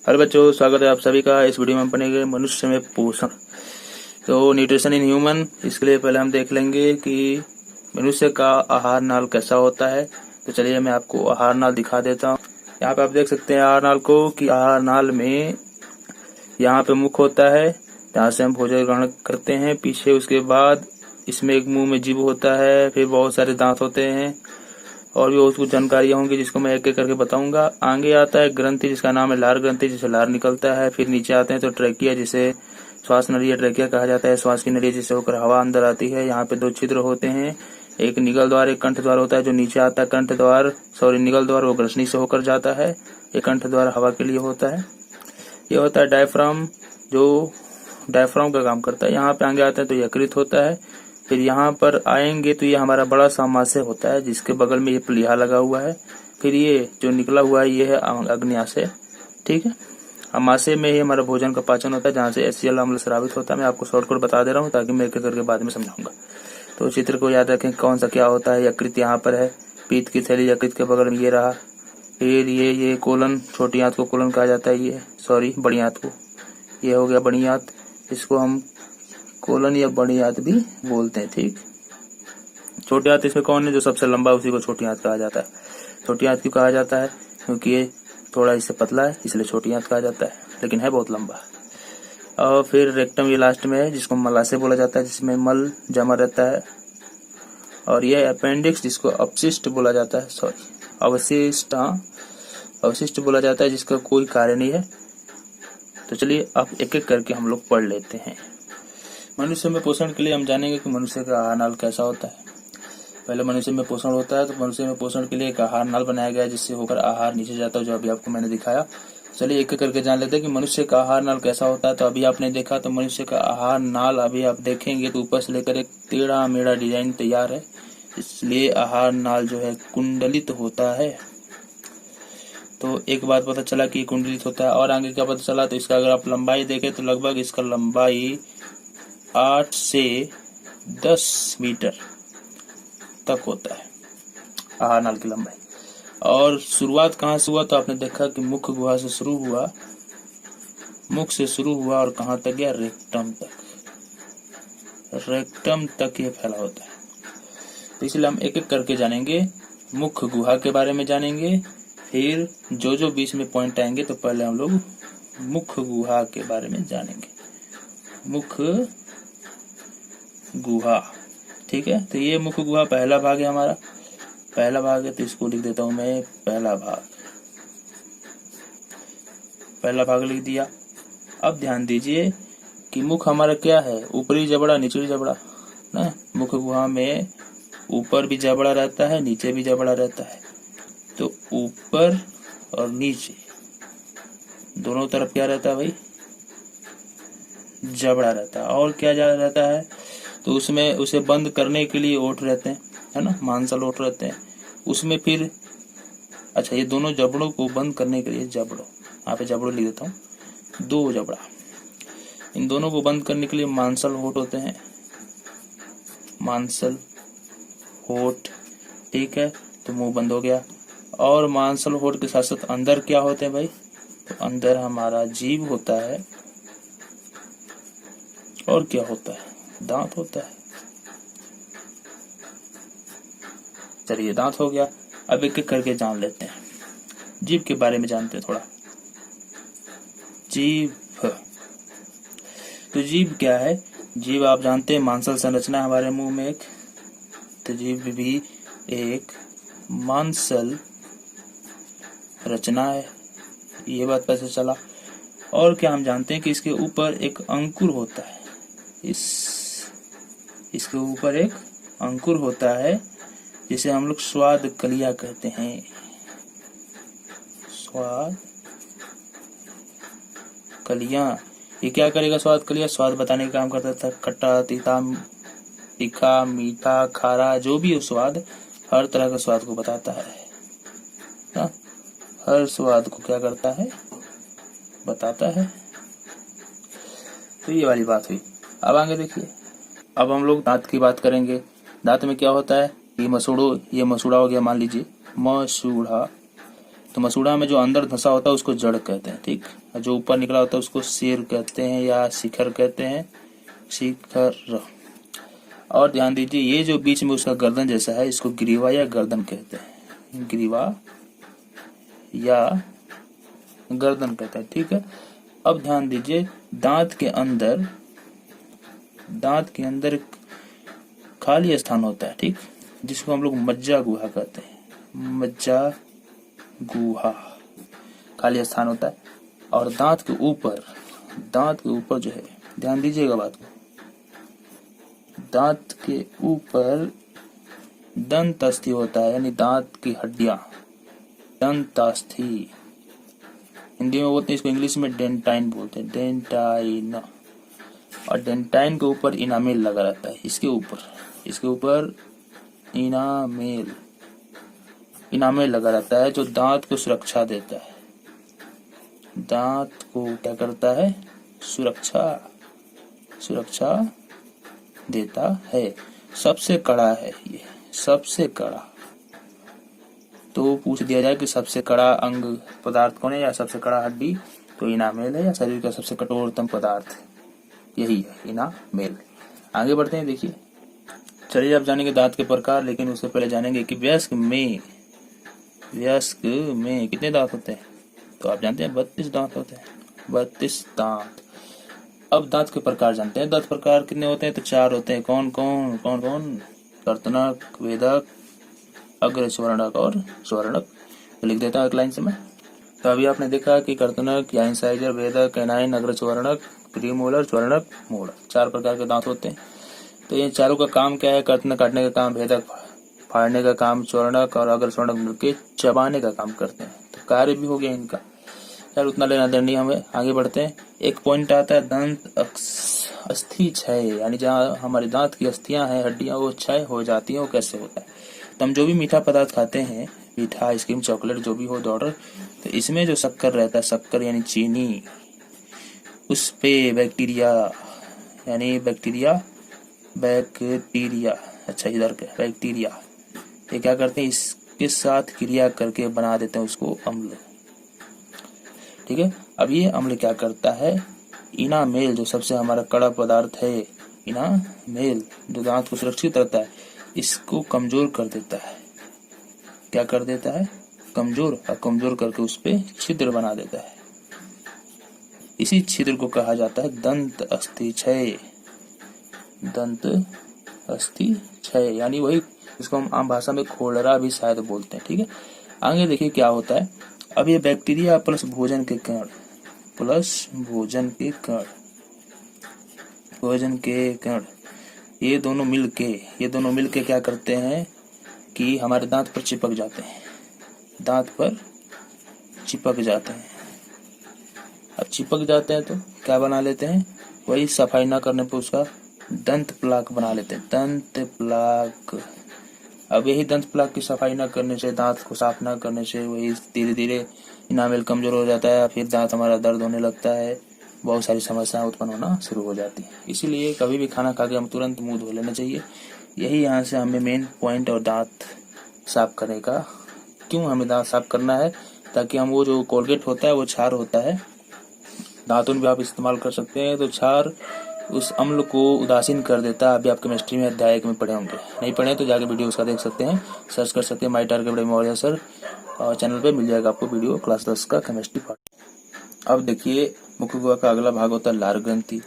Hello बच्चों, स्वागत है आप सभी का। इस वीडियो में हम पढ़ेंगे मनुष्य में पोषण, तो न्यूट्रिशन इन ह्यूमन। इसके लिए पहले हम देख लेंगे कि मनुष्य का आहार नाल कैसा होता है। तो चलिए मैं आपको आहार नाल दिखा देता हूँ। यहाँ पे आप देख सकते हैं आहार नाल को, कि आहार नाल में यहाँ पे मुख होता है, जहाँ से हम भोजन ग्रहण करते हैं। पीछे उसके बाद इसमें एक मुंह में जीभ होता है, फिर बहुत सारे दांत होते हैं और भी बहुत कुछ जानकारियां होंगी जिसको मैं एक एक करके बताऊंगा। आगे आता है ग्रंथि, जिसका नाम है लार ग्रंथि, जिसे लार निकलता है। फिर नीचे आते हैं तो ट्रैकिया, जिसे श्वास नली या ट्रैकिया कहा जाता है, श्वास की नली जिससे होकर हवा अंदर आती है। यहाँ पे दो छिद्र होते हैं, एक निगल द्वार, एक कंठ द्वार होता है। जो नीचे आता है कंठ द्वार, निगल द्वार, वो ग्रसनी से होकर जाता है। एक कंठ द्वार हवा के लिए होता है। ये होता है डायफ्राम, जो डायफ्राम का काम करता है। यहाँ पे आगे आते हैं तो यकृत होता है। फिर यहाँ पर आएंगे तो ये हमारा बड़ा सा आमाशय होता है, जिसके बगल में ये प्लीहा लगा हुआ है। फिर ये जो निकला हुआ है ये है अग्न्याशय। ठीक है, आमाशय में ही हमारा भोजन का पाचन होता है, जहाँ से HCl अम्ल स्रावित होता है। मैं आपको शॉर्टकट बता दे रहा हूँ ताकि मैं एक एक करके बाद में समझाऊंगा। तो चित्र को याद रखें, कौन सा क्या होता है। यकृत यहाँ पर है, पीत की थैली यकृत के बगल में ये रहा। फिर ये कोलन, छोटी आंत को कोलन कहा जाता है। ये बड़ी आंत को, ये हो गया बड़ी आंत, इसको हम कोलन या बड़ी आंत भी बोलते हैं। ठीक, छोटी आंत इसमें कौन है, जो सबसे लंबा, उसी को छोटी आंत कहा जाता है। छोटी आंत क्यों कहा जाता है, क्योंकि ये थोड़ा इससे पतला है, इसलिए छोटी आंत कहा जाता है, लेकिन है बहुत लंबा। और फिर रेक्टम ये लास्ट में है, जिसको मलाशय बोला जाता है, जिसमें मल जमा रहता है। और ये अपेंडिक्स, जिसको अपशिष्ट बोला जाता है, अवशिष्ट, अवशिष्ट बोला जाता है, जिसका कोई कार्य नहीं है। तो चलिए अब एक एक करके हम लोग पढ़ लेते हैं। मनुष्य में पोषण के लिए हम जानेंगे कि मनुष्य का आहार नाल कैसा होता है। पहले मनुष्य में पोषण होता है, तो मनुष्य में पोषण के लिए एक आहार नाल बनाया गया है, जिससे होकर आहार नीचे जाता है, जो अभी आपको मैंने दिखाया। चलिए एक एक करके जान लेते हैं कि मनुष्य का आहार नाल कैसा होता है। तो अभी आपने देखा, तो मनुष्य का आहार नाल अभी आप देखेंगे तो ऊपर से लेकर एक टेढ़ा मेढ़ा डिजाइन तैयार है, इसलिए आहार नाल जो है कुंडलित होता है। तो एक बात पता चला कि कुंडलित होता है। और आगे क्या पता चला, तो इसका अगर आप लंबाई देखें तो लगभग इसका लंबाई 8 से 10 मीटर तक होता है, आहार नाल की लंबाई। और शुरुआत कहाँ से हुआ, तो आपने देखा कि मुख गुहा से शुरू हुआ, मुख से शुरू हुआ और कहाँ तक गया, रेक्टम तक। रेक्टम तक ये फैला होता है। तो इसलिए हम एक एक करके जानेंगे। मुख गुहा के बारे में जानेंगे, फिर जो जो बीच में पॉइंट आएंगे, तो पहले हम लोग मुख गुहा के बारे में जानेंगे। मुख गुहा, ठीक है। तो ये मुख गुहा पहला भाग है हमारा, पहला भाग है, तो इसको लिख देता हूं मैं पहला भाग। पहला भाग लिख दिया। अब ध्यान दीजिए कि मुख हमारा क्या है, ऊपरी जबड़ा निचली जबड़ा ना। मुख गुहा में ऊपर भी जबड़ा रहता है, नीचे भी जबड़ा रहता है। तो ऊपर और नीचे दोनों तरफ क्या रहता है भाई, जबड़ा रहता है। और क्या रहता है, तो उसमें उसे बंद करने के लिए ओठ रहते हैं, है ना, मांसल ओठ रहते हैं उसमें। फिर अच्छा, ये दोनों जबड़ों को बंद करने के लिए जबड़ों, यहाँ पे जबड़ों लिख देता हूँ, 2 जबड़ा। इन दोनों को बंद करने के लिए मांसल होठ होते हैं, मांसल होठ। ठीक है, तो मुंह बंद हो गया। और मांसल होठ के साथ साथ अंदर क्या होते हैं भाई, तो अंदर हमारा जीभ होता है। और क्या होता है, दांत होता है। चलिए दांत हो गया। अब एक एक करके जान लेते हैं। जीभ के बारे में जानते हैं थोड़ा। जीभ, तो जीभ क्या है, जीभ आप जानते हैं मांसल संरचना है हमारे मुंह में एक। तो जीभ भी एक मांसल रचना है, ये बात पता चला। और क्या हम जानते हैं कि इसके ऊपर एक अंकुर होता है, इसके ऊपर एक अंकुर होता है, जिसे हम लोग स्वाद कलिया कहते हैं। स्वाद कलिया, ये क्या करेगा, स्वाद कलिया स्वाद बताने का काम करता था। खट्टा, तीता, तीखा, मीठा, खारा, जो भी हो स्वाद, हर तरह का स्वाद को बताता है ना? हर स्वाद को क्या करता है, बताता है। तो ये वाली बात हुई। अब आगे देखिए, अब हम लोग दांत की बात करेंगे। दांत में क्या होता है, ये मसूड़ा हो गया, मान लीजिए मसूड़ा। तो मसूड़ा में जो अंदर धंसा होता है उसको जड़ कहते हैं, ठीक। और जो ऊपर निकला होता है उसको सिर कहते हैं या शिखर कहते हैं, शिखर। और ध्यान दीजिए ये जो बीच में उसका गर्दन जैसा है इसको ग्रीवा या गर्दन कहते हैं, ग्रीवा या गर्दन कहते हैं, ठीक है। अब ध्यान दीजिए दांत के अंदर खाली स्थान होता है, ठीक, जिसको हम लोग मज्जा गुहा कहते हैं, मज्जा गुहा, खाली स्थान होता है। और दांत के ऊपर जो है, ध्यान दीजिएगा बात को, दांत के ऊपर दंतास्थि होता है, यानी दांत की हड्डियां, दंतास्थि हिंदी में बोलते हैं, इसको इंग्लिश में डेंटाइन बोलते हैं, डेंटाइन। और डेंटाइन के ऊपर इनामेल लगा रहता है, इसके ऊपर इनामेल लगा रहता है जो दांत को सुरक्षा देता है, दांत को क्या करता है, सुरक्षा देता है। सबसे कड़ा है ये, सबसे कड़ा। तो पूछ दिया जाए कि सबसे कड़ा अंग पदार्थ कौन है या सबसे कड़ा हड्डी, तो इनामेल है, या शरीर का सबसे कठोरतम पदार्थ यही है, इनामेल। आगे बढ़ते हैं, देखिए चलिए अब जानेंगे दांत के प्रकार, लेकिन उससे पहले जानेंगे कि वयस्क में कितने दांत होते हैं। तो आप जानते हैं 32 दांत होते हैं, 32 दांत। अब दांत के प्रकार जानते हैं, दांत प्रकार कितने होते हैं, तो 4 होते हैं। कौन कौन? कर्तनक, वेदक, अग्र स्वर्णक और स्वर्णक। तो लिख देता हूं एक लाइन से मैं। तो अभी आपने देखा कि कर्तनक या इंसाइजर, वेदक, कैनाइन, अग्र स्वर्णक, प्रीमोलर, स्वर्णक, मोलर, 4 प्रकार के दांत होते हैं। तो ये चारों का काम क्या है? कर्तनक काटने का काम वेदक, फाड़ने का काम स्वर्णक, और अग्र स्वर्णक मिलकर चबाने का काम करते हैं। तो कार्य भी हो गया इनका, यार उतना लेना देना नहीं हमें। आगे बढ़ते हैं। एक पॉइंट आता है दंत अस्थि क्षय, यानी जहाँ हमारे दांत की अस्थियां हैं, हड्डियां, वो क्षय हो जाती हैं। वो कैसे होता है? तो हम जो भी मीठा पदार्थ खाते हैं, मीठा, आइसक्रीम, चॉकलेट, जो भी हो ऑर्डर, तो इसमें जो शक्कर रहता है, शक्कर यानी चीनी, उस पे बैक्टीरिया, अच्छा इधर के बैक्टीरिया, ये क्या करते हैं, इसके साथ क्रिया करके बना देते हैं उसको अम्ल, ठीक है। अब ये अम्ल क्या करता है, इनामेल जो सबसे हमारा कड़ा पदार्थ है, इनामेल जो दांत को सुरक्षित रखता है, इसको कमजोर कर देता है। क्या कर देता है? कमजोर, और कमजोर करके उस पे छिद्र बना देता है। इसी छिद्र को कहा जाता है दंत अस्थि क्षय, दंत अस्थि क्षय, यानी वही इसको हम आम भाषा में खोलरा भी शायद बोलते हैं, ठीक है। आगे देखिए क्या होता है। अब ये बैक्टीरिया प्लस भोजन के कण, ये दोनों मिलके क्या करते हैं कि हमारे दांत पर चिपक जाते हैं, अब चिपक जाते हैं तो क्या बना लेते हैं, वही सफाई ना करने पर उसका दंत प्लाक बना लेते हैं, दंत प्लाक। अब यही दंत प्लाक की सफाई ना करने से, दांत को साफ ना करने से, वही धीरे धीरे इनामेल कमजोर हो जाता है, फिर दांत हमारा दर्द होने लगता है, बहुत सारी समस्याएं उत्पन्न होना शुरू हो जाती है। इसीलिए कभी भी खाना खा के हम तुरंत मुंह धो लेना चाहिए। यही यहाँ से हमें मेन पॉइंट। और दांत साफ करने का, क्यों हमें दांत साफ करना है, ताकि हम वो जो कोलगेट होता है, वो क्षार होता है, दांतुन भी आप इस्तेमाल कर सकते हैं, तो क्षार उस अम्ल को उदासीन कर देता है। अभी आप केमिस्ट्री में अध्याय 1 में पढ़े होंगे, नहीं पढ़े तो जाके वीडियो उसका देख सकते हैं, सर्च कर सकते हैं माई टारगेट मौर्य सर, और चैनल पे मिल जाएगा आपको वीडियो, क्लास 10 का केमिस्ट्री पार्ट। अब देखिए मुख्य गुहा का अगला भाग होता है लार ग्रंथि।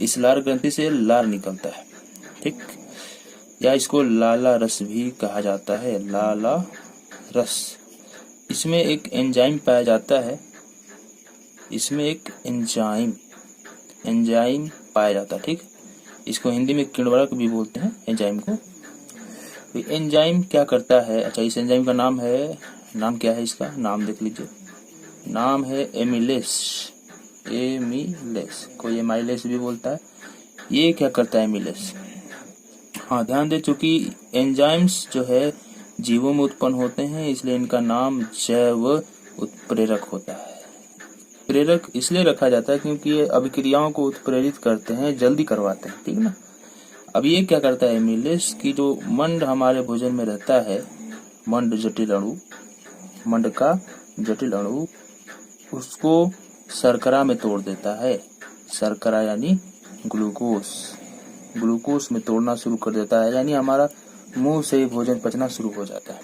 इस लार ग्रंथि से लार निकलता है, ठीक, या इसको लाला रस भी कहा जाता है, लाला रस। इसमें एक एंजाइम पाया जाता है, एंजाइम पाया जाता है, ठीक। इसको हिंदी में किण्वरक भी बोलते हैं एंजाइम को। तो एंजाइम क्या करता है, अच्छा इस एंजाइम का नाम क्या है, इसका नाम देख लीजिए, नाम है एमिलेस, कोई एमाइलेस भी बोलता है। ये क्या करता है एमिलेस? हाँ ध्यान दे, चूंकि एंजाइम्स जो है जीवों में उत्पन्न होते हैं, इसलिए इनका नाम जैव उत्प्रेरक होता है। प्रेरक इसलिए रखा जाता है क्योंकि ये अभिक्रियाओं को उत्प्रेरित करते हैं, जल्दी करवाते हैं, ठीक ना। अब ये क्या करता है एमिलेस की जो मंड हमारे भोजन में रहता है, मंड जटिल अणु, मंड का जटिल अणु उसको शर्करा में तोड़ देता है। शर्करा यानी ग्लूकोस में तोड़ना शुरू कर देता है, यानी हमारा मुंह से ही भोजन पचना शुरू हो जाता है।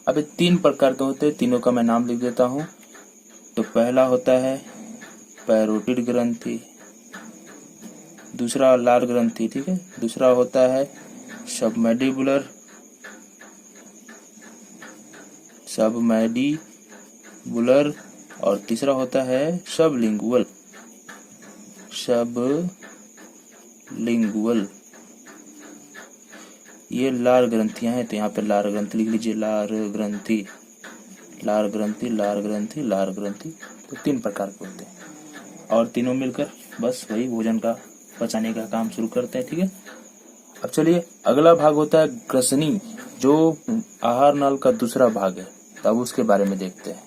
अब ये 3 प्रकार के होते हैं, तीनों का मैं नाम लिख देता हूँ। तो पहला होता है पैरोटिड ग्रंथि, दूसरा लार ग्रंथि, ठीक है, दूसरा होता है सबमैंडिबुलर और तीसरा होता है सबलिंगुअल। ये लार ग्रंथियां हैं, तो यहाँ पे लार ग्रंथि लिख लीजिए। लार ग्रंथि तो 3 प्रकार के होते हैं और तीनों मिलकर बस वही भोजन का पचाने का काम शुरू करते हैं, ठीक है। अब चलिए अगला भाग होता है ग्रसनी, जो आहार नाल का दूसरा भाग है। तब उसके बारे में देखते हैं।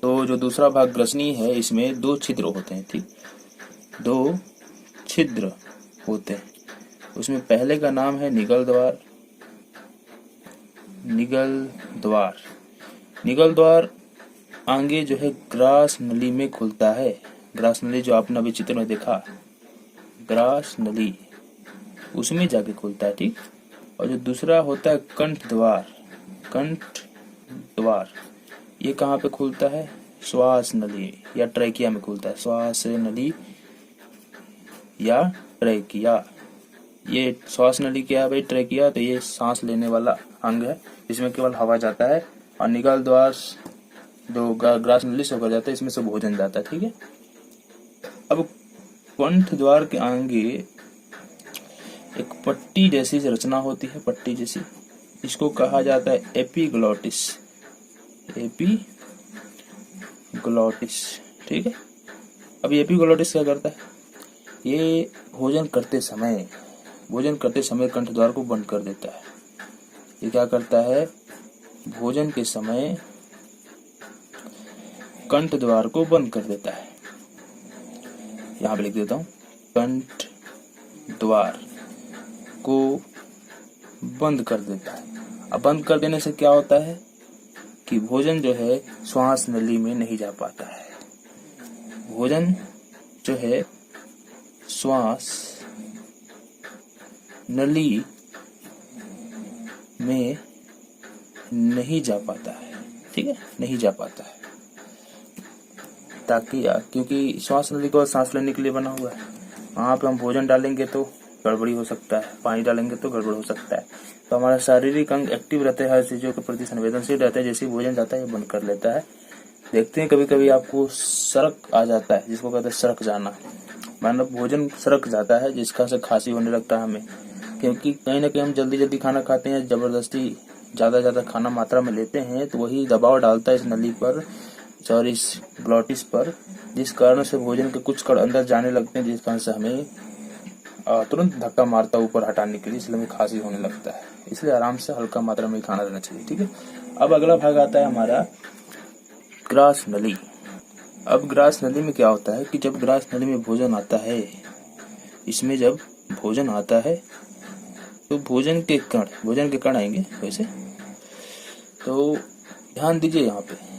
तो जो दूसरा भाग ग्रसनी है, इसमें 2 छिद्र होते हैं, ठीक, 2 छिद्र होते हैं। उसमें पहले का नाम है निगल द्वार आगे जो है ग्रास नली में खुलता है। ग्रास नली जो आपने अभी चित्र में देखा, ग्रास नली उसमें जाके खुलता है, ठीक। और जो दूसरा होता है कंठ द्वार ये कहाँ पे खुलता है? श्वास नली या ट्रैकिया में खुलता है। श्वास नली या ट्रैकिया। ये श्वास नली क्या है भाई? ट्रैकिया। तो ये सांस लेने वाला अंग है जिसमें केवल हवा जाता है, और निगल द्वार जो ग्रास नली से होकर जाता है, इसमें से भोजन जाता है, ठीक है। अब कंठ द्वार के आगे एक पट्टी जैसी रचना होती है, पट्टी जैसी, इसको कहा जाता है एपिग्लॉटिस, ठीक है। अब ये एपिग्लॉटिस क्या करता है? ये भोजन करते समय कंठ द्वार को बंद कर देता है। ये क्या करता है? भोजन के समय कंठ द्वार को बंद कर देता है। यहाँ पे लिख देता हूँ, कंठ द्वार को बंद कर देता है। अब बंद कर देने से क्या होता है कि भोजन जो है श्वास नली में नहीं जा पाता है। भोजन जो है श्वास नली में नहीं जा पाता है, ठीक है, नहीं जा पाता है। ताकि क्योंकि श्वास नली को सांस लेने के लिए बना हुआ है, वहां पे हम भोजन डालेंगे तो गड़बड़ी हो सकता है, पानी डालेंगे तो गड़बड़ हो सकता है। तो हमारा शारीरिक अंग एक्टिव रहते हैं, हर चीजों के प्रति संवेदनशील रहता है। जैसे भोजन जाता है ये बंद कर लेता है। देखते हैं कभी कभी आपको सरक आ जाता है, जिसको कहते हैं सरक जाना, मतलब भोजन सरक जाता है, जिसका से खांसी होने लगता है हमें, क्योंकि कहीं ना कहीं हम जल्दी खाना खाते हैं, जबरदस्ती ज्यादा खाना मात्रा में लेते हैं, तो वही दबाव डालता है इस नली पर और इस ग्लॉटिस पर, जिस कारण से भोजन के कुछ कण अंदर जाने लगते हैं, जिस कारण से हमें तुरंत धक्का मारता है ऊपर हटाने के लिए, इसलिए हमें खांसी होने लगता है। इसलिए आराम से हल्का मात्रा में खाना रहना चाहिए, ठीक है। अब अगला भाग आता है हमारा ग्रास नली। अब ग्रास नली में क्या होता है कि जब ग्रास नली में भोजन आता है, इसमें जब भोजन आता है तो भोजन के कण आएंगे वैसे। तो ध्यान दीजिए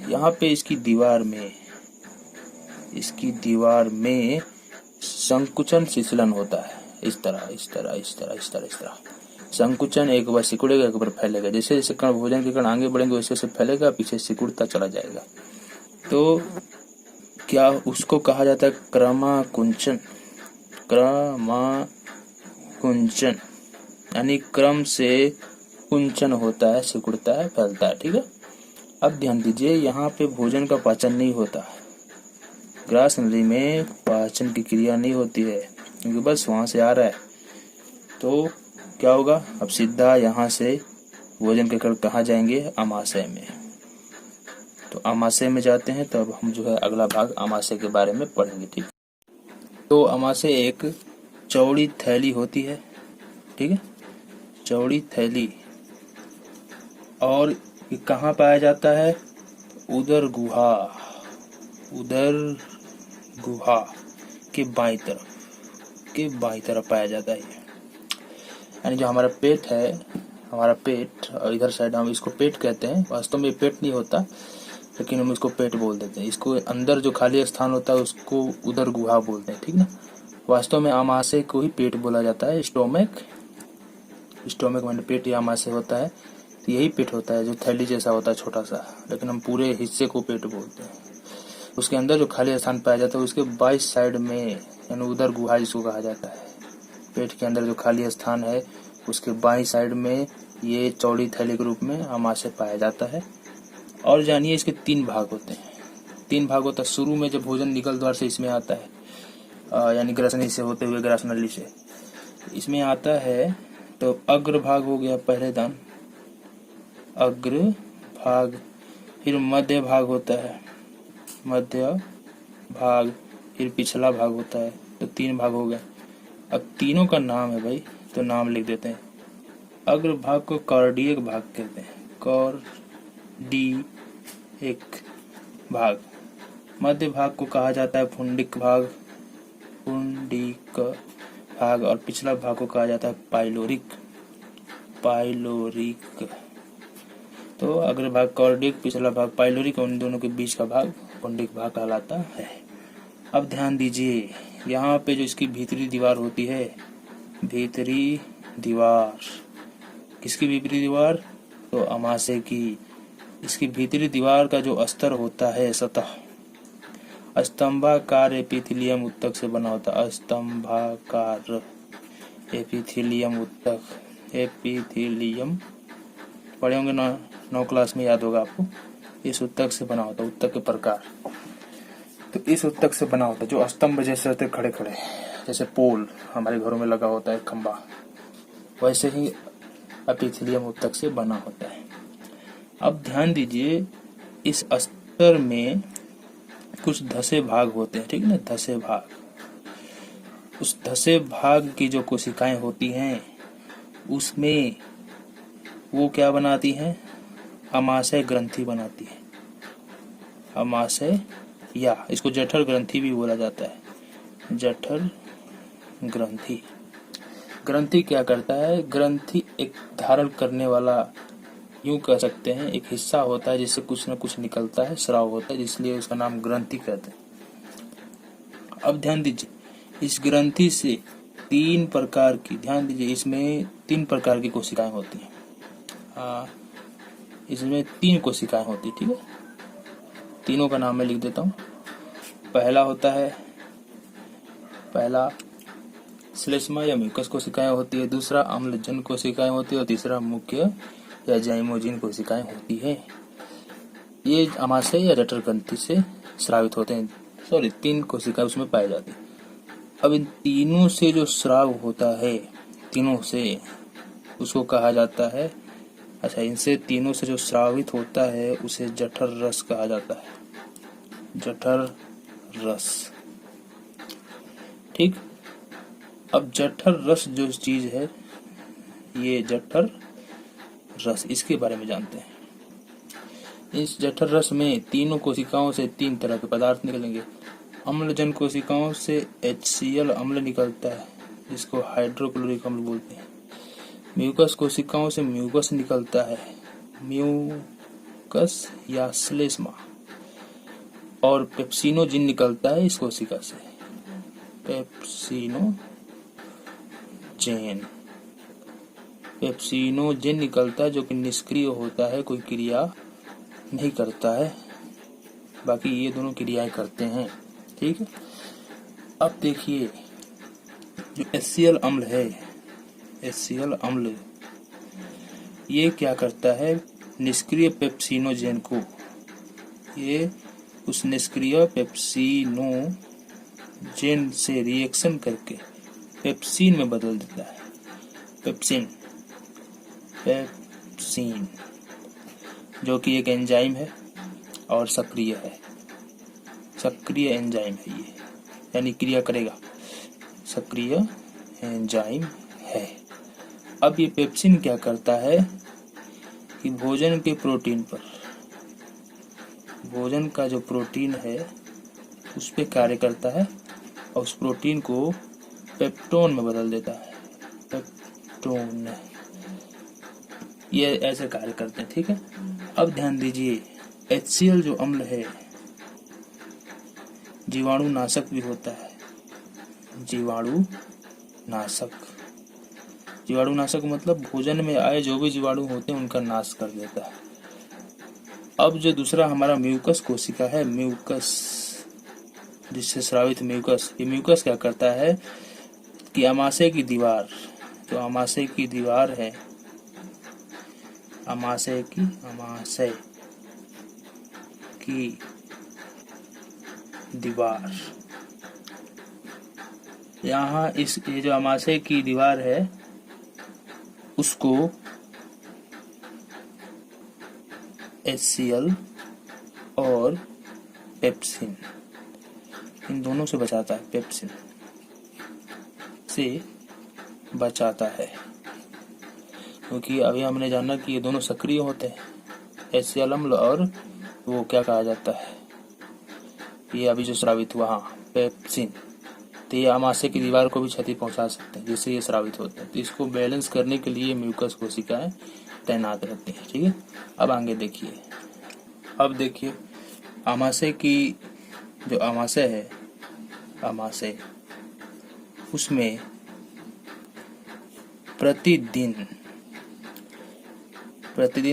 यहाँ पे इसकी दीवार में संकुचन शिथिलन होता है। इस तरह संकुचन एक बार सिकुड़ेगा, एक बार फैलेगा। जैसे जैसे कण भोजन के कण आगे बढ़ेंगे वैसे वैसे फैलेगा, पीछे सिकुड़ता चला जाएगा। तो क्या उसको कहा जाता है क्रमाकुंचन, यानी क्रम से कुंचन होता है, सिकुड़ता है, फैलता है, ठीक है। अब ध्यान दीजिए, यहाँ पे भोजन का पाचन नहीं होता। ग्रास नली में पाचन की क्रिया नहीं होती है, क्योंकि बस वहां से आ रहा है। तो क्या होगा? अब सीधा यहाँ से भोजन के कण कहाँ जाएंगे? आमाशय में। तो आमाशय में जाते हैं, तब हम जो है अगला भाग आमाशय के बारे में पढ़ेंगे, ठीक। तो आमाशय एक चौड़ी थैली होती है, ठीक है, चौड़ी थैली। और ये कहाँ पाया जाता है? उदर गुहा के बाईं तरफ पाया जाता है। यानी जो हमारा पेट है हमारा पेट, और इधर साइड हम इसको पेट कहते हैं। वास्तव में पेट नहीं होता, लेकिन हम इसको पेट बोल देते हैं। इसको अंदर जो खाली स्थान होता है उसको उदर गुहा बोलते हैं, ठीक ना। वास्तव में आमाशय को ही पेट बोला जाता है। स्टोमक माने पेट या आमाशय होता है, तो यही पेट होता है जो थैली जैसा होता है छोटा सा, लेकिन हम पूरे हिस्से को पेट बोलते हैं। उसके अंदर जो खाली स्थान पाया जाता है उसके 22 साइड में, यानी उदर गुहा जिसको कहा जाता है। पेट के अंदर जो खाली स्थान है उसके बाईं साइड में ये चौड़ी थैली के रूप में आमाशय पाया जाता है। और जानिए इसके 3 भाग होते हैं। 3 भाग होता है। शुरू में जब भोजन निकल द्वार से इसमें आता है, यानी ग्रसनी से होते हुए ग्रास नली से इसमें आता है, तो अग्र भाग हो गया पहले दान, अग्र भाग। फिर मध्य भाग होता है, मध्य भाग। फिर पिछला भाग होता है, तो 3 भाग हो गए। अब तीनों का नाम है भाई, तो नाम लिख देते हैं। अग्र भाग को कार्डियक भाग कहते हैं, कार्डियक भाग। मध्य भाग को कहा जाता है पुंडिक भाग, पुंडिक भाग। और पिछला भाग को कहा जाता है पाइलोरिक, पाइलोरिक। तो अग्र भाग कार्डियक, पिछला भाग पाइलोरिक, उन दोनों के बीच का भाग पुंडिक भाग कहलाता है। अब ध्यान दीजिए, यहाँ पे जो इसकी भीतरी दीवार होती है, भीतरी दीवार, किसकी भीतरी दीवार? तो आमाशय की। इसकी भीतरी दीवार का जो अस्तर होता है, सतह, स्तंभाकार एपिथेलियम उत्तक से बना होता है। स्तंभाकार एपिथेलियम उत्तक, एपिथेलियम पढ़े होंगे 9 क्लास में, याद होगा आपको। इस उत्तक से बना होता है, उत्तक के प्रकार। तो इस उत्तक से बना होता है, जो स्तंभ जैसे होते खड़े खड़े, जैसे पोल हमारे घरों में लगा होता है खंबा, वैसे ही एपिथेलियम उत्तक से बना होता है। अब ध्यान दीजिए, इस अस्तर में कुछ धसे भाग होते हैं, ठीक है ना, धसे भाग। उस धसे भाग की जो कोशिकाएं होती हैं उसमें वो क्या बनाती हैं? आमाशय ग्रंथि बनाती है। आमाशय, या इसको जठर ग्रंथि भी बोला जाता है, जठर ग्रंथि। ग्रंथि क्या करता है? ग्रंथि एक धारण करने वाला, यूं कह सकते हैं, एक हिस्सा होता है जिससे कुछ न कुछ निकलता है, स्राव होता है, इसलिए उसका नाम ग्रंथि कहते हैं। अब ध्यान दीजिए, इस ग्रंथि से 3 प्रकार की, ध्यान दीजिए, इसमें 3 प्रकार की कोशिकाएं होती हैं। इसमें 3 कोशिकाएं होती, ठीक है। तीनों का नाम मैं लिख देता हूँ। पहला होता है, पहला श्लेष्मा या म्यूकस कोशिकाएं होती है, दूसरा अम्लजन कोशिकाएं होती है, और तीसरा मुख्य या जाइमोजिन कोशिकाएं होती है। ये आमाशय या जठर ग्रंथि से स्रावित होते हैं। 3 कोशिकाएं उसमें पाई जाती है। अब इन तीनों से जो स्राव होता है, तीनों से, उसको कहा जाता है, अच्छा, इनसे तीनों से जो स्रावित होता है उसे जठर रस कहा जाता है, जठर रस, ठीक। अब जठर रस जो चीज है, ये जठर रस, इसके बारे में जानते हैं। इस जठर रस में तीनों कोशिकाओं से 3 तरह के पदार्थ निकलेंगे। अम्लजन कोशिकाओं से HCl अम्ल निकलता है, जिसको हाइड्रोक्लोरिक अम्ल बोलते हैं। म्यूकस कोशिकाओं से म्यूकस निकलता है, म्यूकस या श्लेष्मा। और पेप्सिनोजिन निकलता है इस कोशिका से, पेप्सिनोजेन निकलता है, जो कि निष्क्रिय होता है, कोई क्रिया नहीं करता है, बाकी ये दोनों क्रियाएं करते हैं, ठीक है। अब देखिए, जो HCl अम्ल है, HCl अम्ल, ये क्या करता है? निष्क्रिय पेप्सिनोजेन को, ये उस निष्क्रिय पेप्सिनोजेन से रिएक्शन करके पेप्सिन में बदल देता है। पेप्सिन, जो कि एक एंजाइम है और सक्रिय है, सक्रिय एंजाइम है ये, यानी क्रिया करेगा, सक्रिय एंजाइम है। अब ये पेप्सिन क्या करता है कि भोजन के प्रोटीन पर, भोजन का जो प्रोटीन है उस पे कार्य करता है और उस प्रोटीन को पेप्टोन में बदल देता है, पेप्टोन। ये ऐसे कार्य करते हैं, ठीक है। अब ध्यान दीजिए, HCl जो अम्ल है जीवाणु नाशक भी होता है। जीवाणु नाशक मतलब भोजन में आए जो भी जीवाणु होते हैं उनका नाश कर देता है। अब जो दूसरा हमारा म्यूकस कोशिका है, म्यूकस जिससे स्रावित म्यूकस, ये म्यूकस क्या करता है कि आमाशय की दीवार, जो आमाशय की दीवार है, आमाशय की दीवार, यहाँ ये जो आमाशय की दीवार है उसको HCl और पेप्सिन, इन दोनों से बचाता है, पेप्सिन से बचाता है। क्योंकि अभी हमने जाना कि ये दोनों सक्रिय होते हैं, HCl अम्ल और वो क्या कहा जाता है, ये अभी जो स्रावित हुआ, हाँ, पेप्सिन, तो ये आमाशय की दीवार को भी क्षति पहुंचा सकते हैं जिससे ये स्रावित होते हैं। तो इसको बैलेंस करने के लिए म्यूकस कोशिकाएं तैनात रहती हैं, ठीक है। अब आगे देखिए, अब देखिए आमाशय की जो आमाशय है, आमाशय उसमें प्रतिदिन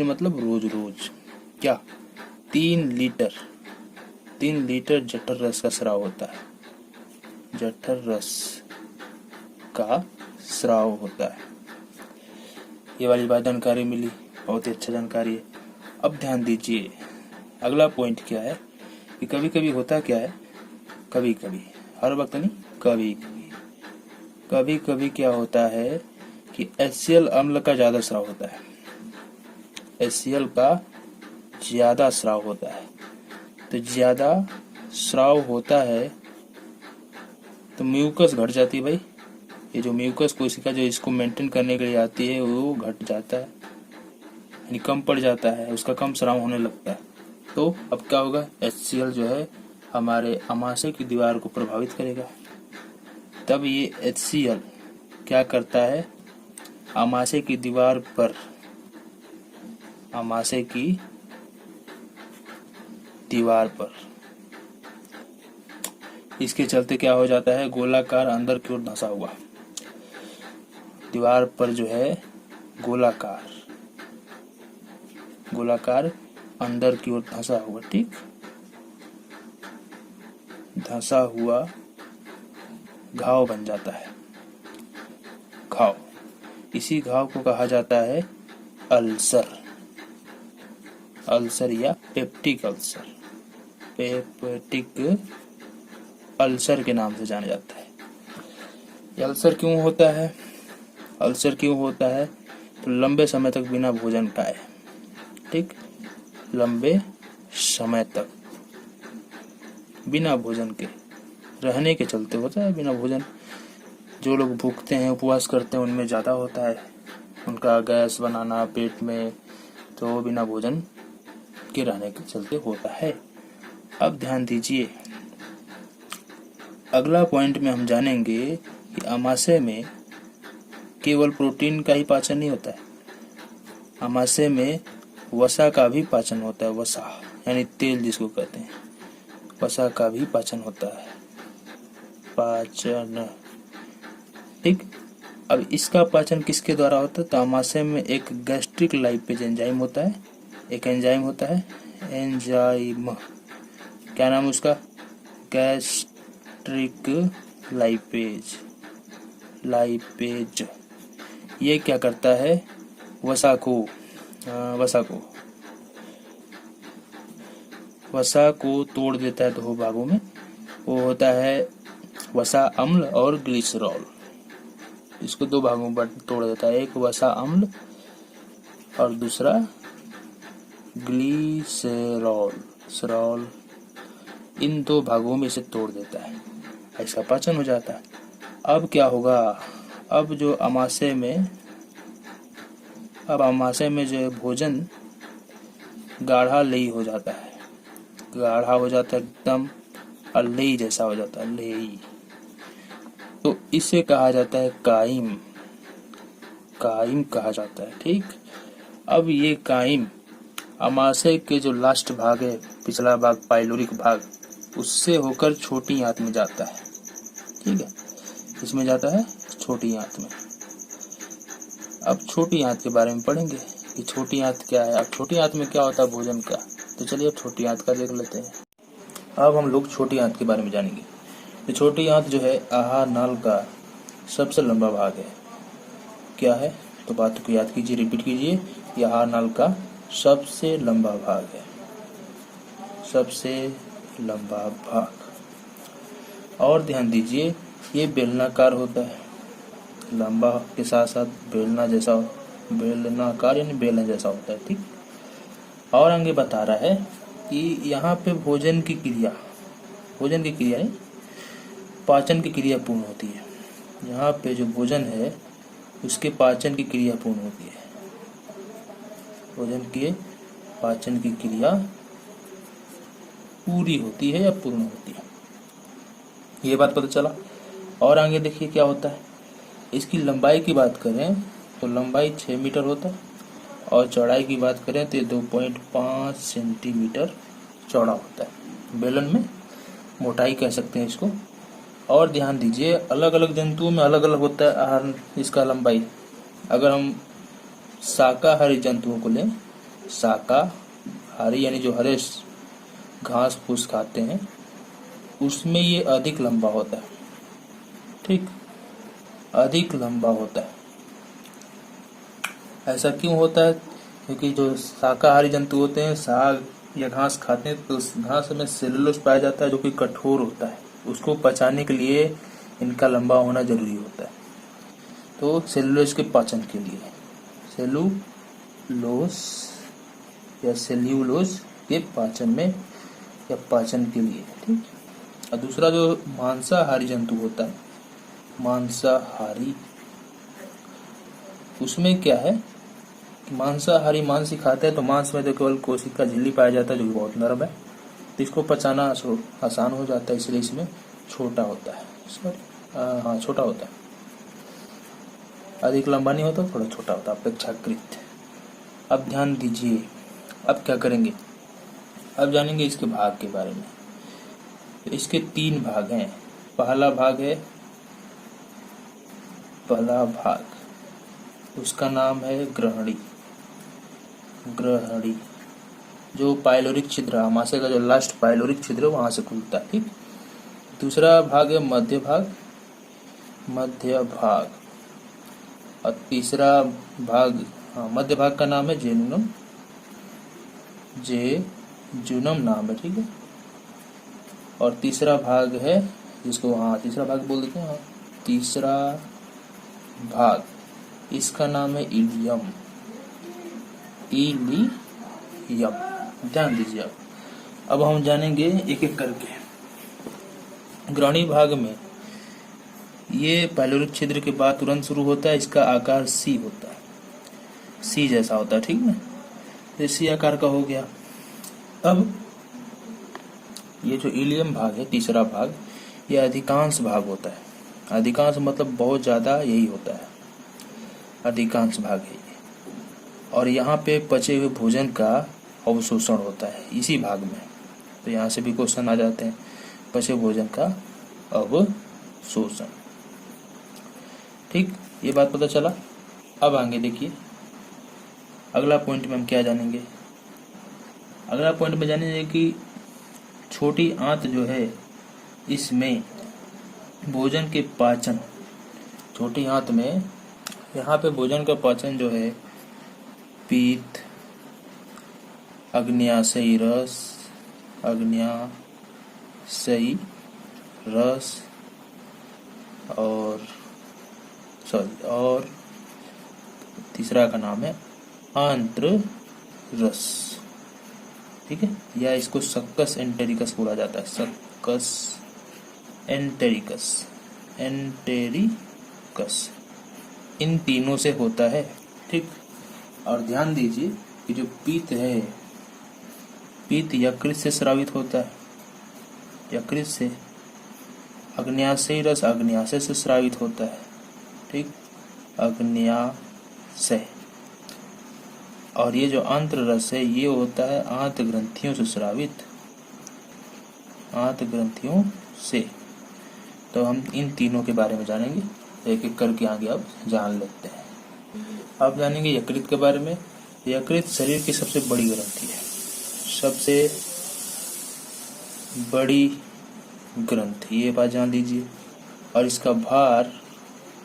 मतलब रोज रोज क्या 3 लीटर जठर रस का स्राव होता है। जठर रस का स्राव होता है। ये वाली बात जानकारी मिली, बहुत ही अच्छा जानकारी है। अब ध्यान दीजिए, अगला पॉइंट क्या है कि कभी कभी होता क्या है, कभी कभी, हर वक्त नहीं, कभी कभी क्या होता है कि HCl अम्ल का ज्यादा स्राव होता है, HCl का ज्यादा स्राव होता है। तो ज्यादा स्राव होता है तो म्यूकस घट जाती है भाई। ये जो म्यूकस कोशिका जो इसको मेंटेन करने के लिए आती है वो घट जाता है, यानी कम पड़ जाता है, उसका कम स्राव होने लगता है। तो अब क्या होगा, HCl जो है हमारे आमाशय की दीवार को प्रभावित करेगा। तब ये HCl क्या करता है, आमाशय की दीवार पर, आमाशय की दीवार पर इसके चलते क्या हो जाता है, गोलाकार अंदर की ओर धंसा हुआ, दीवार पर जो है गोलाकार अंदर की ओर धंसा हुआ, ठीक, धंसा हुआ घाव बन जाता है। घाव, इसी घाव को कहा जाता है अल्सर या पेप्टिक अल्सर के नाम से जाना जाता है। ये अल्सर क्यों होता है, तो लंबे समय तक बिना भोजन खाए, ठीक, लंबे समय तक बिना भोजन के रहने के चलते होता है। बिना भोजन, जो लोग भूखते हैं, उपवास करते हैं, उनमें ज्यादा होता है उनका गैस बनाना पेट में, तो बिना भोजन के रहने के चलते होता है। अब ध्यान दीजिए, अगला पॉइंट में हम जानेंगे कि आमाशय में केवल प्रोटीन का ही पाचन नहीं होता है, आमाशय में वसा का भी पाचन होता है। वसा यानी तेल जिसको कहते हैं, वसा का भी पाचन होता है, पाचन, ठीक। अब इसका पाचन किसके द्वारा होता है, तो आमाशय में एक गैस्ट्रिक लाइपेज एंजाइम होता है, एक एंजाइम होता है, एंजाइम, क्या नाम है उसका, गैस्ट्रिक लाइपेज। ये क्या करता है, वसा को तोड़ देता है दो भागों में। वो होता है वसा अम्ल और ग्लिसरॉल, इसको दो भागों में तोड़ देता है, एक वसा अम्ल और दूसरा ग्लिसरॉल, इन दो भागों में इसे तोड़ देता है, इसका पाचन हो जाता है। अब क्या होगा, अब आमाशय में जो भोजन गाढ़ा लेई हो जाता है, एकदम लेई जैसा हो जाता है, लेई, तो इसे कहा जाता है काइम कहा जाता है, ठीक। अब ये काइम अमाशय के जो लास्ट भाग है, पिछला भाग पाइलोरिक भाग, उससे होकर छोटी आंत में जाता है। ठीक है, इसमें जाता है छोटी आंत में। अब छोटी आंत के बारे में पढ़ेंगे कि छोटी आंत क्या है। अब छोटी आंत में क्या होता है भोजन का, तो चलिए अब छोटी आंत का देख लेते हैं। अब हम लोग छोटी आंत के बारे में जानेंगे। तो छोटी आंत जो है आहार नाल का सबसे लंबा भाग है। क्या है, तो बात को याद कीजिए, रिपीट कीजिए। यह आहार नाल का सबसे लंबा भाग है, सबसे लंबा भाग। और ध्यान दीजिए, ये बेलनाकार होता है, लंबा के साथ साथ बेलना जैसा, बेलनाकार यानी बेलन जैसा होता है। ठीक, और आगे बता रहा है कि यहाँ पे भोजन की क्रिया नहीं, पाचन की क्रिया पूर्ण होती है। यहाँ पे जो भोजन है उसके पाचन की क्रिया पूर्ण होती है। भोजन के पाचन की क्रिया पूरी होती है या पूर्ण होती है, ये बात पता चला। और आगे देखिए क्या होता है। इसकी लंबाई की बात करें तो लंबाई 6 मीटर होता है, और चौड़ाई की बात करें तो 2.5 सेंटीमीटर चौड़ा होता है। बेलन में मोटाई कह सकते हैं इसको। और ध्यान दीजिए, अलग अलग जंतुओं में अलग अलग होता है आहार इसका लंबाई। अगर हम शाकाहारी जंतुओं को लें, शाकाहारी यानी जो हरे घास फूस खाते हैं, उसमें ये अधिक लंबा होता है। ठीक, अधिक लंबा होता है। ऐसा क्यों होता है, क्योंकि जो शाकाहारी जंतु होते हैं साग या घास खाते हैं, तो उस घास में सेलुलोज पाया जाता है जो कि कठोर होता है। उसको पचाने के लिए इनका लंबा होना जरूरी होता है। तो सेलुलोज के पाचन के लिए, सेलुलोज या सेल्यूलोज के पाचन में या पाचन के लिए। ठीक, और दूसरा जो मांसाहारी जंतु होता है, मांसाहारी, उसमें क्या है, मांसाहारी मांस ही खाते हैं, तो मांस में तो केवल कोशिका झिल्ली पाया जाता है जो कि बहुत नरम है, तो इसको पचाना आसान हो जाता है, इसलिए इसमें छोटा होता है। हाँ, छोटा होता है, अधिक लंबा नहीं होता, थोड़ा छोटा होता है अपेक्षाकृत। अब ध्यान दीजिए, अब क्या करेंगे, अब जानेंगे इसके भाग के बारे में। तो इसके 3 भाग हैं। पहला भाग उसका नाम है ग्रहणी, जो पाइलोरिक छिद्र, आमाशय का जो लास्ट पाइलोरिक छिद्र वहां से खुलता है। ठीक, दूसरा भाग है मध्य भाग, और तीसरा भाग, मध्य भाग का नाम है जेजुनम नाम है। ठीक है, और तीसरा भाग है जिसको तीसरा भाग बोल देते हैं। तीसरा भाग, इसका नाम है इलियम। ध्यान दीजिए। अब हम जानेंगे एक एक करके। ग्रहणी भाग में ये पाइलोरिक छिद्र के बाद तुरंत शुरू होता है। इसका आकार सी होता है, सी जैसा होता है। ठीक ना, तो सी आकार का हो गया। अब ये जो इलियम भाग है, तीसरा भाग, ये अधिकांश भाग होता है। अधिकांश मतलब बहुत ज्यादा, यही होता है, अधिकांश भाग है ये। और यहाँ पे पचे हुए भोजन का अवशोषण होता है इसी भाग में। तो यहाँ से भी क्वेश्चन आ जाते हैं, पचे भोजन का अवशोषण। ठीक, ये बात पता चला। अब आगे देखिए, अगला पॉइंट में हम क्या जानेंगे। अगला पॉइंट में जानेंगे कि छोटी आंत जो है, इसमें भोजन के पाचन, छोटी आंत में यहाँ पे भोजन का पाचन जो है, पीत, अग्न्याशयी रस और तीसरा का नाम है आंत्र रस। ठीक है, या इसको सक्कस एंटेरिकस बोला जाता है, सक्कस एंटेरिकस, इन तीनों से होता है। ठीक, और ध्यान दीजिए कि जो पीत है, पीत यकृत से स्रावित होता है, यकृत से। अग्न्याशयी रस अग्न्याशय से स्रावित होता है। ठीक, अग्न्याशय। और ये जो आंत्र रस है ये होता है आंत्र ग्रंथियों से स्रावित, आंत्र ग्रंथियों से। तो हम इन तीनों के बारे में जानेंगे, एक एक करके आगे अब जान लेते हैं। अब जानेंगे यकृत के बारे में। यकृत शरीर की सबसे बड़ी ग्रंथि है, सबसे बड़ी ग्रंथि, ये बात जान लीजिए। और इसका भार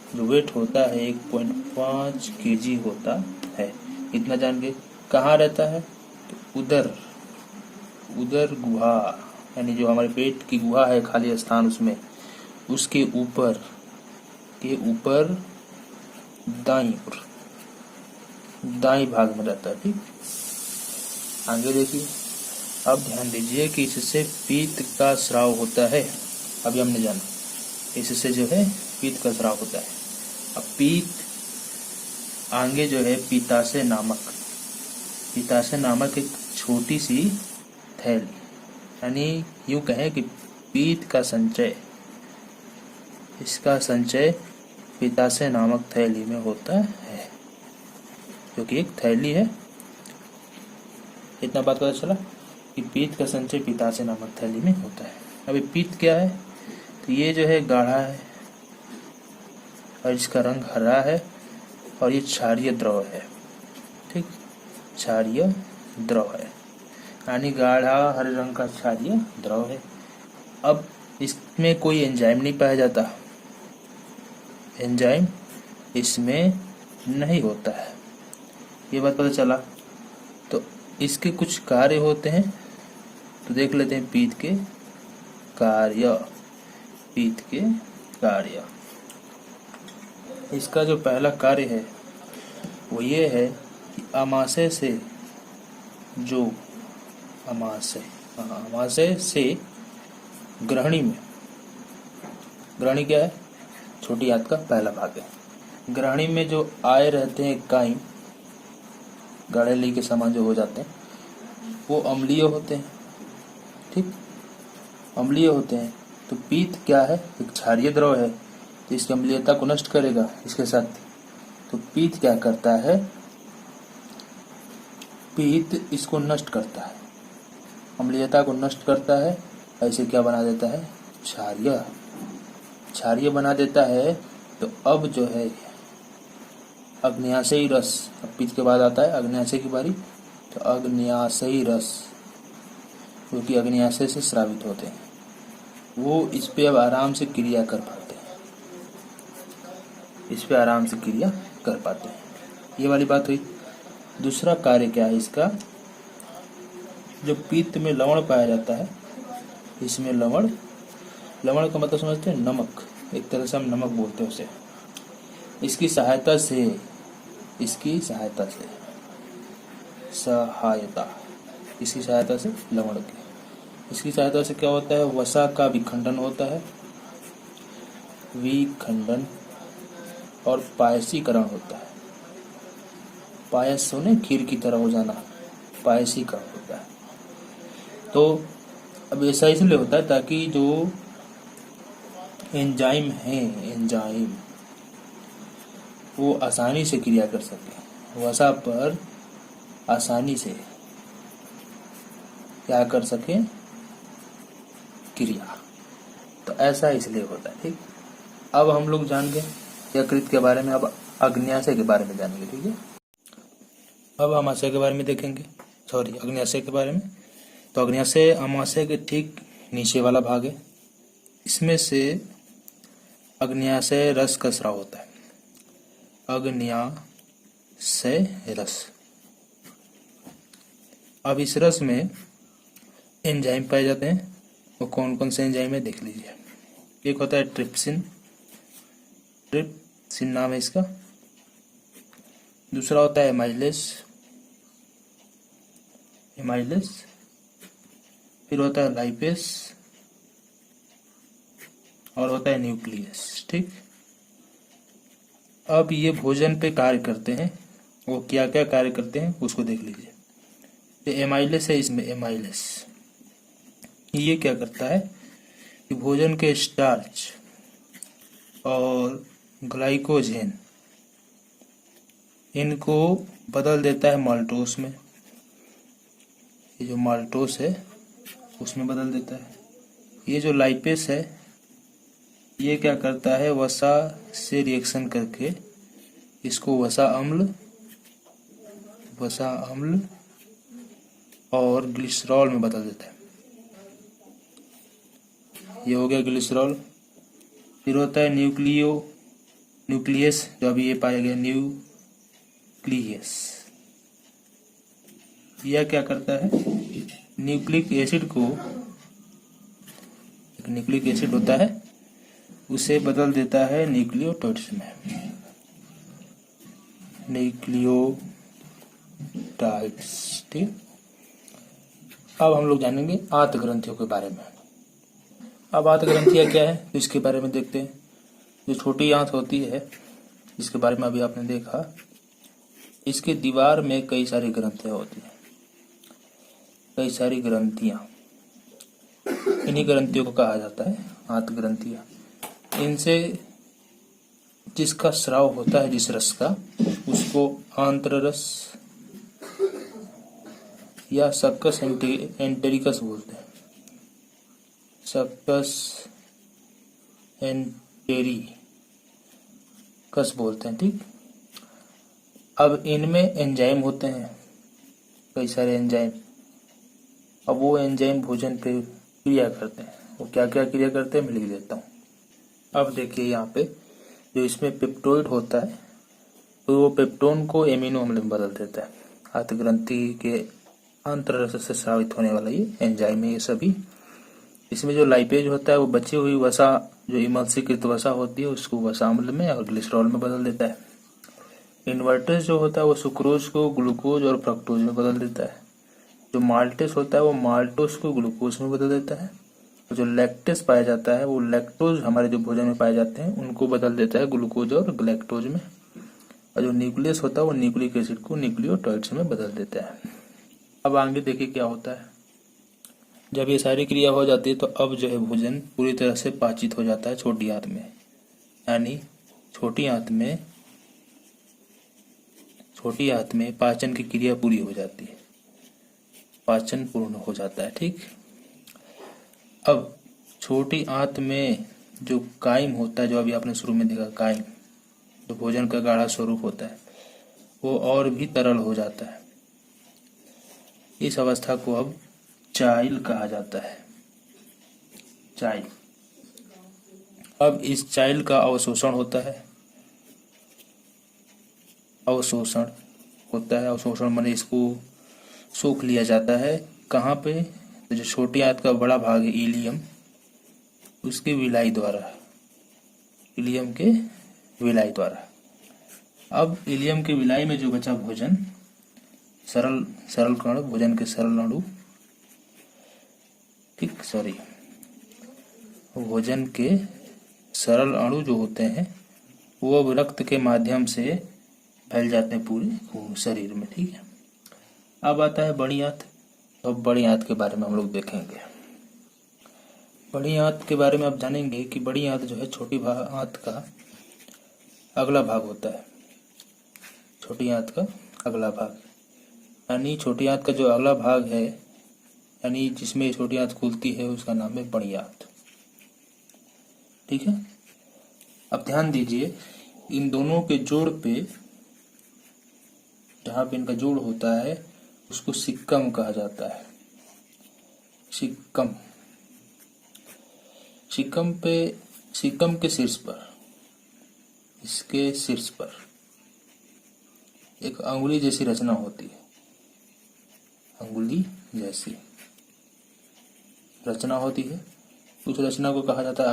जो वेट होता है 1.5 kg होता है, इतना जान के। कहाँ रहता है? तो उदर गुहा, यानी जो हमारे पेट की गुहा है, खाली स्थान, उसमें उसके ऊपर दाईं भाग में रहता है। ठीक, आगे देखिए। अब ध्यान दीजिए कि इससे पीत्त का स्राव होता है। अभी हमने जाना इससे जो है पीत्त का स्राव होता है। अब पीत्त आगे जो है पीताशय नामक एक छोटी सी थैली, यानी यूं कहें कि पीत्त का संचय, इसका संचय पीताशय नामक थैली में होता है, जो कि एक थैली है। इतना बात पता चला कि पीत्त का संचय पीताशय नामक थैली में होता है। अभी पीत्त क्या है? तो ये जो है गाढ़ा है और इसका रंग हरा है और ये क्षारीय द्रव है। ठीक, क्षारीय द्रव है, यानी गाढ़ा हरे रंग का क्षारीय द्रव है। अब इसमें कोई एंजाइम नहीं पाया जाता, एंजाइम इसमें नहीं होता है, ये बात पता चला। तो इसके कुछ कार्य होते हैं, तो देख लेते हैं पीत्त के कार्य। इसका जो पहला कार्य है वो ये है कि आमाशय से ग्रहणी में, ग्रहणी क्या है? छोटी आंत का पहला भाग है। ग्रहणी में जो आए रहते हैं काई, गाढ़ेली के समान जो हो जाते हैं, वो अम्लीय होते हैं। ठीक, अम्लीय होते हैं। तो पीत्त क्या है? एक क्षारीय द्रव है, तो इसकी अम्लीयता को नष्ट करेगा इसके साथ। तो पीत्त क्या करता है? पीत्त इसको नष्ट करता है, अम्लीयता को नष्ट करता है। ऐसे क्या बना देता है? क्षारीय बना देता है। तो अब जो है अग्न्याशयी रस, अब पीत्त के बाद आता है अग्न्याशय की बारी। तो अग्न्याशयी रस, जो कि अग्न्याशय से स्रावित होते हैं, वो इस पे अब आराम से क्रिया कर पाते हैं, ये वाली बात हुई। दूसरा कार्य क्या है इसका? जो पीत्त में लवण पाया जाता है, इसमें लवण का मतलब समझते हैं? नमक, एक तरह से हम नमक बोलते हैं उसे। इसकी सहायता से लवण की, इसकी सहायता से क्या होता है? वसा का विखंडन होता है, और पायसीकरण होता है। पायस होने खीर की तरह हो जाना, पायसीकरण होता है। तो अब ऐसा इसलिए होता है ताकि जो एंजाइम वो आसानी से क्रिया कर सके, वसा पर आसानी से क्या कर सके? क्रिया। तो ऐसा इसलिए होता है। ठीक, अब हम लोग जान गए यकृत के बारे में। अब अग्न्याशय के बारे में जानेंगे। ठीक है, अब आमाशय के बारे में देखेंगे, अग्न्याशय के बारे में। तो अग्न्याशय आमाशय के ठीक नीचे वाला भाग है। इसमें से अग्न्याशय रस का स्राव होता है, अग्न्याशय रस। अब इस रस में एंजाइम पाए जाते हैं। वो कौन कौन से एंजाइम है देख लीजिए। एक होता है ट्रिप्सिन नाम है इसका। दूसरा होता है एमाइलेस, फिर होता है लाइपेस, और होता है न्यूक्लियस। ठीक, अब ये भोजन पे कार्य करते हैं। वो क्या क्या कार्य करते हैं उसको देख लीजिए। ये एमाइलेस है, इसमें एमाइलेस ये क्या करता है कि भोजन के स्टार्च और ग्लाइकोजेन इनको बदल देता है माल्टोस में। ये जो माल्टोस है उसमें बदल देता है। ये जो लाइपेस है ये क्या करता है, वसा से रिएक्शन करके इसको वसा अम्ल और ग्लिसरॉल में बदल देता है। ये हो गया ग्लिसरॉल। फिर होता है न्यूक्लियस, जो अभी ये पाया गया न्यूक्लियस। यह क्या करता है, न्यूक्लिक एसिड को, एक न्यूक्लिक एसिड होता है उसे बदल देता है न्यूक्लियोटाइड्स में। न्यूक्लियोटाइड्स, ठीक। अब हम लोग जानेंगे आंत ग्रंथियों के बारे में। अब आंत ग्रंथियां क्या है तो इसके बारे में देखते हैं। जो छोटी आंत होती है जिसके बारे में अभी आपने देखा, इसके दीवार में कई सारी ग्रंथियां होती हैं, कई सारी ग्रंथियां। इन्हीं ग्रंथियों को कहा जाता है आंत ग्रंथियां। इनसे जिसका स्राव होता है, जिस रस का, उसको आंत्र रस या सक्कस एंटेरिकस बोलते हैं। सक्कस एंटेरिकस बोलते हैं, ठीक। अब इनमें एंजाइम होते हैं, कई सारे एंजाइम। अब वो एंजाइम भोजन पे क्रिया करते हैं। वो क्या क्या क्रिया करते हैं मैं लिख देता हूँ। अब देखिए यहाँ पे जो इसमें पेप्टोइड होता है तो वो पेप्टोन को एमिनो अम्ल में बदल देता है। आंत ग्रंथि के आंतररस से स्रावित होने वाला ये एंजाइम है ये सभी। इसमें जो लाइपेज होता है वो बची हुई वसा, जो इमल्सीकृत वसा होती है, उसको वसा अम्ल में और ग्लिसरॉल में बदल देता है। इन्वर्टेस जो होता है वो सुक्रोज को ग्लूकोज और फ्रक्टोज में बदल देता है। जो माल्टेस होता है वो माल्टोस को ग्लूकोज में बदल देता है। जो लैक्टेस पाया जाता है वो लैक्टोज, हमारे जो भोजन में पाए जाते हैं, उनको बदल देता है ग्लूकोज और ग्लैक्टोज में। और जो न्यूक्लियस होता है वो न्यूक्लिक एसिड को न्यूक्लियोटाइड्स में बदल देता है। अब आगे देखिए क्या होता है। जब ये सारी क्रिया हो जाती है तो अब जो है भोजन पूरी तरह से पाचित हो जाता है छोटी आंत में। यानी छोटी आंत में पाचन की क्रिया पूरी हो जाती है, पाचन पूर्ण हो जाता है, ठीक। अब छोटी आंत में जो काइम होता है, जो अभी आपने शुरू में देखा काइम, जो भोजन का गाढ़ा स्वरूप होता है, वो और भी तरल हो जाता है। इस अवस्था को अब चाइल कहा जाता है, चाइल। अब इस चाइल का अवशोषण होता है, अवशोषण माने इसको सोख लिया जाता है। कहाँ पे, तो जो छोटी आंत का बड़ा भाग है इलियम, उसके विलाई द्वारा, इलियम के विलाई द्वारा। अब इलियम के विलाई में जो बचा भोजन, सरल कण, भोजन के सरल अणु, ठीक, भोजन के सरल अणु जो होते हैं वो अब रक्त के माध्यम से फैल जाते हैं पूरे शरीर में, ठीक है। अब आता है बड़ी आंत। तो अब बड़ी आंत के बारे में हम लोग देखेंगे। बड़ी आंत के बारे में आप जानेंगे कि बड़ी आंत जो है छोटी आंत का अगला भाग होता है। छोटी आंत का अगला भाग, यानी छोटी आंत का जो अगला भाग है, यानी जिसमें छोटी आंत खुलती है, उसका नाम है बड़ी आंत, ठीक है। अब ध्यान दीजिए, इन दोनों के जोड़ पे, जहां पे इनका जोड़ होता है उसको सिक्कम कहा जाता है। सिक्कम के शीर्ष पर, इसके शीर्ष पर एक अंगुली जैसी रचना होती है, अंगुली जैसी रचना होती है। उस रचना को कहा जाता है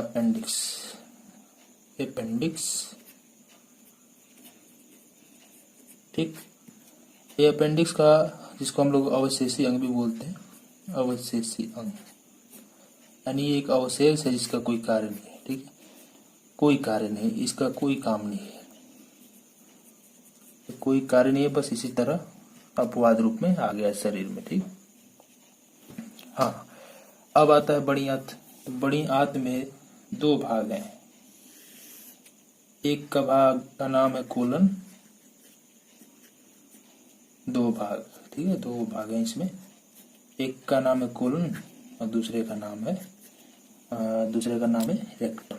अपेंडिक्स। ठीक। ये अपेंडिक्स का, जिसको हम लोग अवशेषी अंग भी बोलते हैं, अवशेषी अंग, यानी एक अवशेष है जिसका कोई कार्य नहीं है, ठीक है। कोई कार्य नहीं, इसका कोई काम नहीं है, कोई कार्य नहीं है, बस इसी तरह अपवाद रूप में आ गया शरीर में, ठीक। हाँ, अब आता है बड़ी आंत। तो बड़ी आंत में दो भाग हैं। एक का भाग का नाम है कोलन, दो भाग, ठीक है, दो भाग हैं इसमें। एक का नाम है कोलन और दूसरे का नाम है रेक्टम।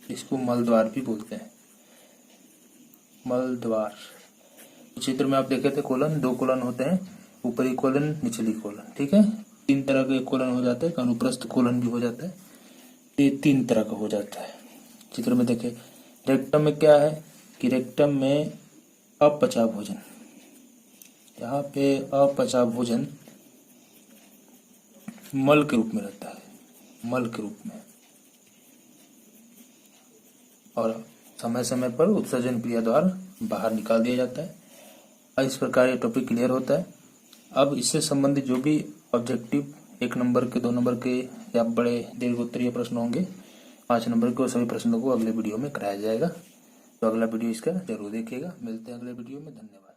इसको मल द्वार भी बोलते हैं, मल द्वार। चित्र में आप देखे थे कोलन, दो कोलन होते हैं, ऊपरी कोलन निचली कोलन, ठीक है। तीन तरह के कोलन हो जाते हैं, अनुप्रस्थ कोलन भी हो जाता है, ये तीन तरह का हो जाता है। चित्र में देखे रेक्टम में क्या है कि रेक्टम में अपचा भोजन, यहाँ पे अपचा भोजन मल के रूप में रहता है, मल के रूप में, और समय समय पर उत्सर्जन क्रिया द्वारा बाहर निकाल दिया जाता है। इस प्रकार ये टॉपिक क्लियर होता है। अब इससे संबंधित जो भी ऑब्जेक्टिव 1 नंबर के, 2 नंबर के या बड़े दीर्घोत्तरीय प्रश्न होंगे 5 नंबर के, सभी प्रश्नों को अगले वीडियो में कराया जाएगा। तो अगला वीडियो इसका जरूर देखिएगा। मिलते हैं अगले वीडियो में। धन्यवाद।